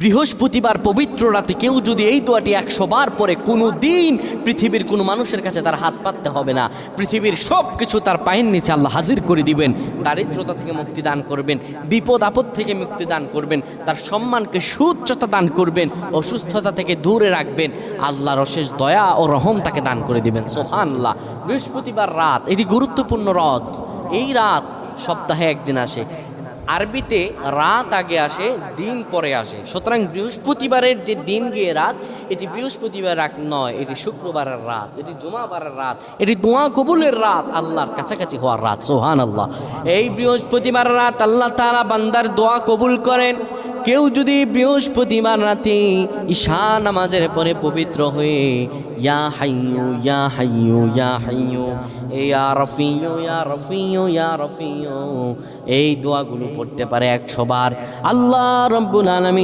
বৃহস্পতিবার পবিত্র রাতে কেউ যদি এই দোয়াটি 100 বার পরে কোনো দিন পৃথিবীর কোনো মানুষের কাছে তার হাত পাততে হবে না। পৃথিবীর সব কিছু তার পায়ের নিচে আল্লাহ হাজির করে দিবেন। দারিদ্রতা থেকে মুক্তি দান করবেন, বিপদ আপদ থেকে মুক্তি দান করবেন, তার সম্মানকে সুউচ্চতা দান করবেন, অসুস্থতা থেকে দূরে রাখবেন। আল্লাহর অশেষ দয়া ও রহম তাকে দান করে দিবেন। সুবহানাল্লাহ। বৃহস্পতিবার রাত এটি গুরুত্বপূর্ণ রাত। এই রাত সপ্তাহে একদিন আসে। আরবিতে রাত আগে আসে, দিন পরে আসে। সুতরাং বৃহস্পতিবারের যে দিন গিয়ে রাত, এটি বৃহস্পতিবার রাত নয়, এটি শুক্রবারের রাত, এটি জুমাবারের রাত, এটি দোয়া কবুলের রাত, আল্লাহর কাছাকাছি হওয়ার রাত। সুবহানাল্লাহ। এই বৃহস্পতিবার রাত আল্লাহ তাআলা বান্দার দোয়া কবুল করেন। কেউ যদি বৃহস্পতিবার রাতে ঈশা নামাজের পরে পবিত্র হয়ে ইয়া হাইয়ু ইয়া হাইয়ু ইয়া হাইয়ু ইয়া রফিয়ু ইয়া রফিয়ু ইয়া রফিয়ু এই দোয়াগুলো পড়তে পারে 100 বার, আল্লাহ রাব্বুল আলামিন